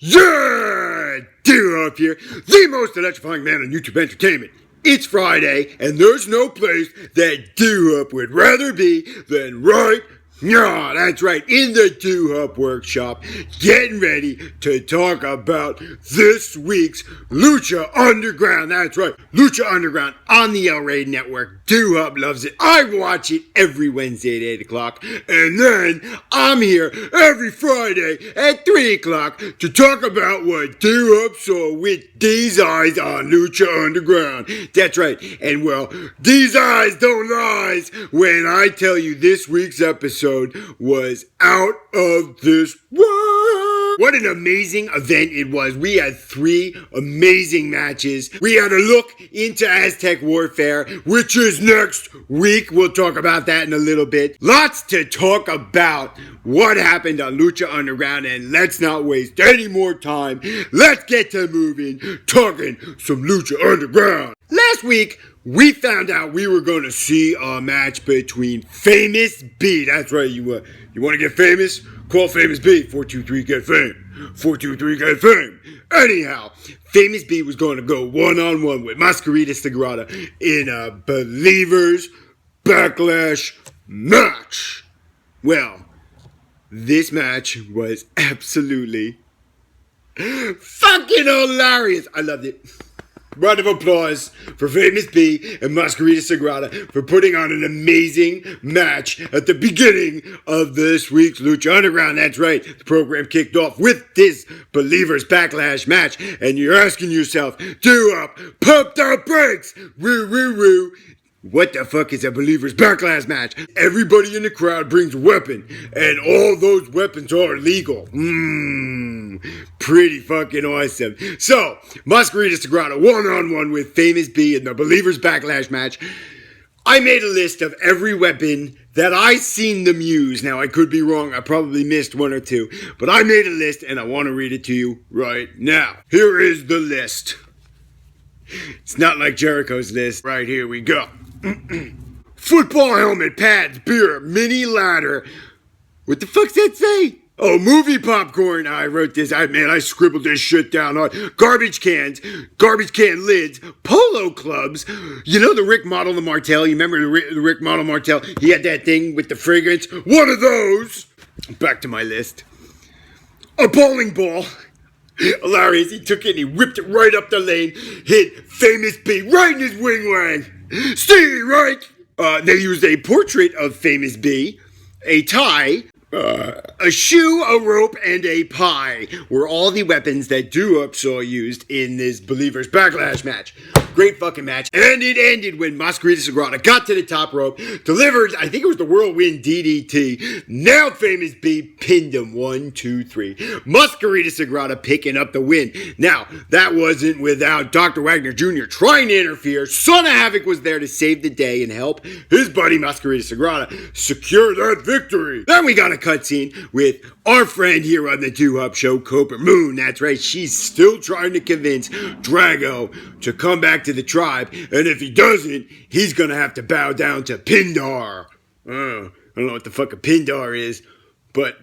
Yeah! Doohub here, the most electrifying man on YouTube entertainment. It's Friday, and there's no place that Doohub would rather be than right now. That's right, in the Doohub workshop, getting ready to talk about this week's Lucha Underground. That's right, Lucha Underground on the LRESTLECRATE network. Doohub loves it. I watch it every Wednesday at 8 o'clock, and then I'm here every Friday at 3 o'clock to talk about what Doohub saw with these eyes on Lucha Underground. That's right, and well, these eyes don't lie when I tell you this week's episode was out of this world. What an amazing event it was. We had 3 amazing matches. We had a look into Aztec Warfare, which is next week. We'll talk about that in a little bit. Lots to talk about what happened on Lucha Underground, and let's not waste any more time. Let's get to moving, talking some Lucha Underground. Last week, we found out we were going to see a match between Famous B. That's right, you want to get famous? Call Famous B, 423-GET-FAME. 423-GET-FAME. Anyhow, Famous B was going to go one-on-one with Masquerita Sagrada in a Believers Backlash match. Well, this match was absolutely fucking hilarious. I loved it. Round of applause for Famous B and Masquerita Sagrada for putting on an amazing match at the beginning of this week's Lucha Underground. That's right, the program kicked off with this Believers Backlash match, and you're asking yourself, Doohub, pump the brakes, woo woo woo. What the fuck is a Believers Backlash match? Everybody in the crowd brings a weapon, and all those weapons are legal. Pretty fucking awesome. So, Masquerita Sagrada one-on-one with Famous B in the Believers Backlash match. I made a list of every weapon that I seen them use. Now, I could be wrong. I probably missed 1 or 2. But I made a list, and I want to read it to you right now. Here is the list. It's not like Jericho's list. Right, here we go. Football helmet, pads, beer, mini ladder. What the fuck's that say? Oh, movie popcorn. I wrote this. I scribbled this shit down. Garbage cans, garbage can lids, polo clubs. You know the Rick Model the Martel? You remember the Rick Model Martel? He had that thing with the fragrance. One of those. Back to my list. A bowling ball. Hilarious. He took it and he whipped it right up the lane. Hit Famous B right in his wing wang. Stevie, right? They used a portrait of Famous B, a tie, a shoe, a rope, and a pie were all the weapons that Doohub saw used in this Believers Backlash match. Great fucking match. And it ended when Masquerita Sagrada got to the top rope, delivered, I think it was the Whirlwind DDT, nailed Famous B, pinned him 1, 2, 3. Masquerita Sagrada picking up the win. Now, that wasn't without Dr. Wagner Jr. trying to interfere. Son of Havoc was there to save the day and help his buddy Masquerita Sagrada secure that victory. Then we got a cutscene with our friend here on the Doohub show, Cobra Moon. That's right, she's still trying to convince Drago to come back to the tribe, and if he doesn't, he's gonna have to bow down to Pindar. I don't know what the fuck a Pindar is, but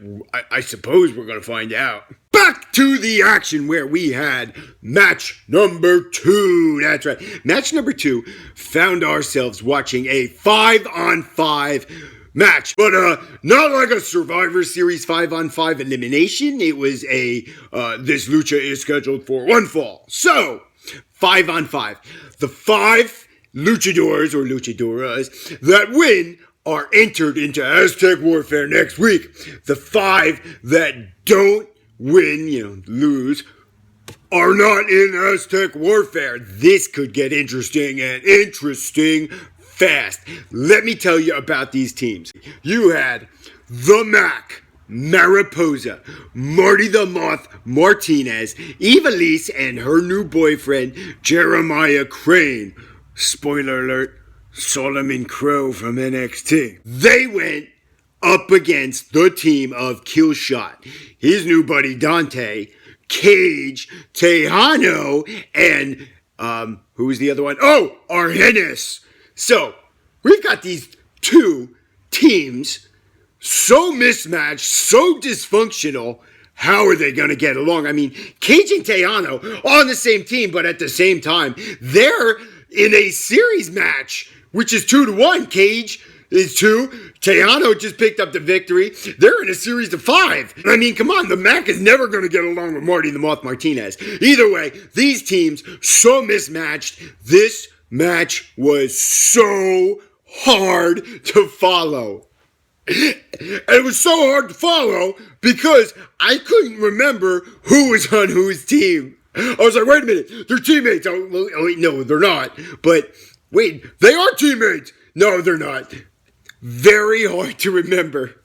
I suppose we're gonna find out. Back to the action where we had match number 2. That's right, match number 2 found ourselves watching a 5-on-5 match, but not like a Survivor Series 5-on-5 elimination. It was this lucha is scheduled for 1 fall. So, 5-on-5. The 5 luchadors or luchadoras that win are entered into Aztec Warfare next week. The 5 that don't win, lose, are not in Aztec Warfare. This could get interesting and interesting fast. Let me tell you about these teams. You had the Mac, Mariposa, Marty the Moth Martinez, Evilise, and her new boyfriend, Jeremiah Crane. Spoiler alert, Solomon Crow from NXT. They went up against the team of Killshot, his new buddy Dante, Cage, Tejano, and, who was the other one? Oh, Argenis. So, we've got these 2 teams so mismatched, so dysfunctional. how are they going to get along? I mean, Cage and Tejano on the same team, but at the same time, they're in a series match, which is 2-1. Cage is 2. Tejano just picked up the victory. They're in a series of 5. I mean, come on, the Mac is never going to get along with Marty the Moth Martinez. Either way, these teams so mismatched. This match was so hard to follow. It was so hard to follow because I couldn't remember who was on whose team. I was like, wait a minute, they're teammates. Oh, wait, no, they're not. But wait, they are teammates. No, they're not. Very hard to remember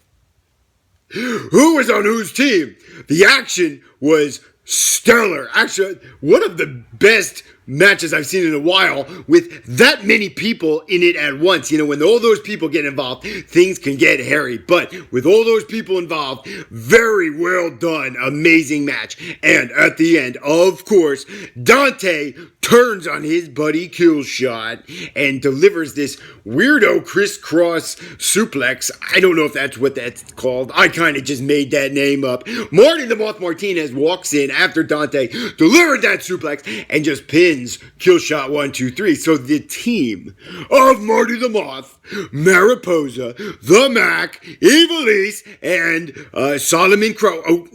who was on whose team. The action was stellar. Actually, one of the best matches I've seen in a while with that many people in it at once. You know, when all those people get involved, things can get hairy. But with all those people involved, very well done. Amazing match. And at the end, of course, Dante turns on his buddy Killshot and delivers this weirdo crisscross suplex. I don't know if that's what that's called. I kind of just made that name up. Marty the Moth Martinez walks in after Dante delivered that suplex and just pins Killshot 1, 2, 3. So the team of Marty the Moth, Mariposa, the Mac, Evilise, and Solomon Crow,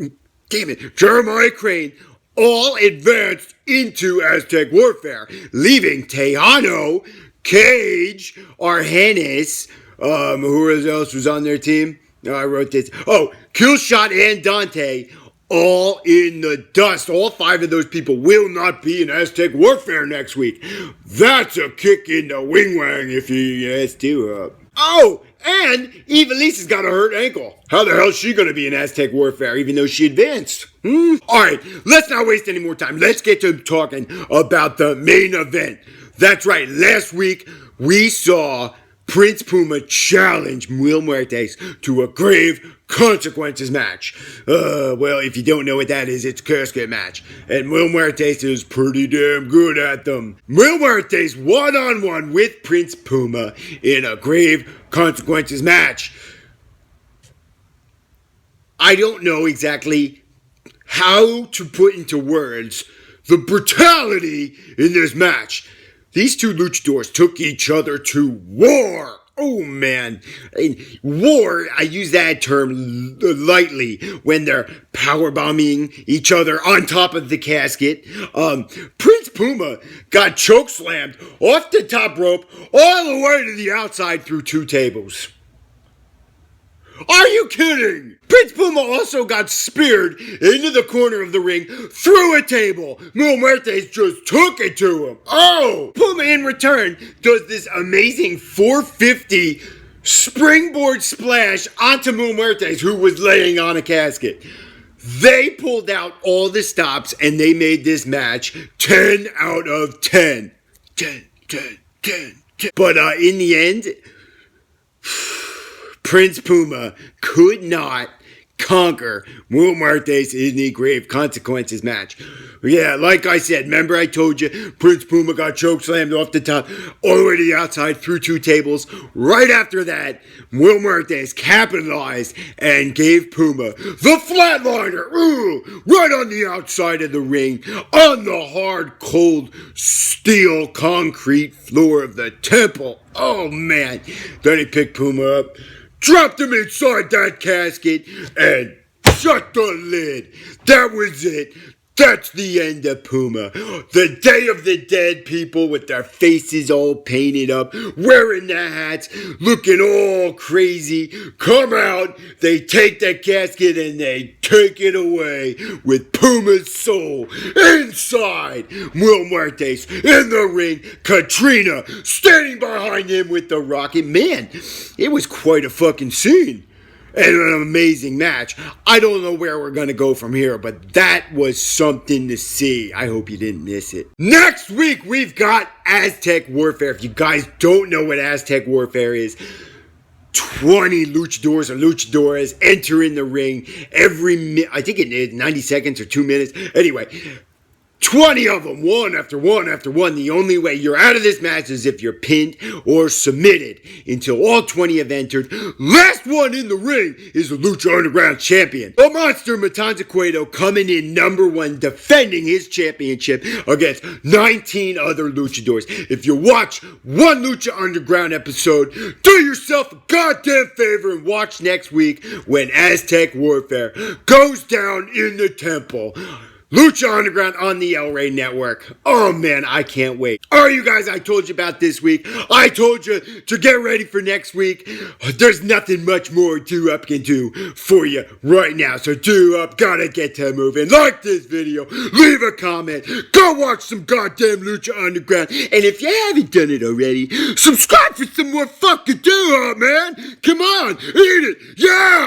Jeremiah Crane, all advanced into Aztec Warfare, leaving Tejano, Cage, Argenis, who else was on their team? I wrote this. Oh, Killshot and Dante, all in the dust. All 5 of those people will not be in Aztec Warfare next week. That's a kick in the wing-wang if you ask Doohub. Oh, and Evilise has got a hurt ankle. How the hell is she going to be in Aztec Warfare even though she advanced? Alright, let's not waste any more time. Let's get to talking about the main event. That's right, last week we saw Prince Puma challenge Mil Muertes to a grave consequences match. Well, if you don't know what that is, it's a casket match. And Mil Muertes is pretty damn good at them. Mil Muertes one-on-one with Prince Puma in a grave consequences match. I don't know exactly how to put into words the brutality in this match. These two luchadors took each other to war. Oh, man. War, I use that term lightly when they're powerbombing each other on top of the casket. Prince Puma got chokeslammed off the top rope all the way to the outside through 2 tables. Are you kidding? Prince Puma also got speared into the corner of the ring through a table. Mil Muertes just took it to him. Oh! Puma in return does this amazing 450 springboard splash onto Mil Muertes, who was laying on a casket. They pulled out all the stops and they made this match 10 out of 10. 10. But in the end, Prince Puma could not conquer Mil Muertes in the grave consequences match. Yeah, like I said, remember I told you Prince Puma got chokeslammed off the top all the way to the outside through 2 tables. Right after that, Mil Muertes capitalized and gave Puma the flatliner, right on the outside of the ring, on the hard, cold, steel, concrete floor of the temple. Oh man. Then he picked Puma up, dropped him inside that casket, and shut the lid. That was it. That's the end of Puma. The Day of the Dead people with their faces all painted up, wearing the hats, looking all crazy, come out, they take the casket and they take it away with Puma's soul inside. Mil Muertes in the ring, Katrina standing behind him with the rocket. Man, it was quite a fucking scene. And an amazing match. I don't know where we're going to go from here, but that was something to see. I hope you didn't miss it. Next week, we've got Aztec Warfare. If you guys don't know what Aztec Warfare is, 20 luchadors or luchadoras enter in the ring every, I think it is 90 seconds or 2 minutes. Anyway, 20 of them, one after one after one. The only way you're out of this match is if you're pinned or submitted. Until all 20 have entered, last one in the ring is the Lucha Underground champion. The Monster Matanza Cueto coming in number one, defending his championship against 19 other luchadors. If you watch one Lucha Underground episode, do yourself a goddamn favor and watch next week when Aztec Warfare goes down in the temple. Lucha Underground on the El Rey Network. Oh man, I can't wait. Alright you guys, I told you about this week. I told you to get ready for next week. There's nothing much more Doohub can do for you right now. So Doohub, gotta get to moving. Like this video, leave a comment, go watch some goddamn Lucha Underground. And if you haven't done it already, subscribe for some more fucking Doohub, man. Come on, eat it, yeah!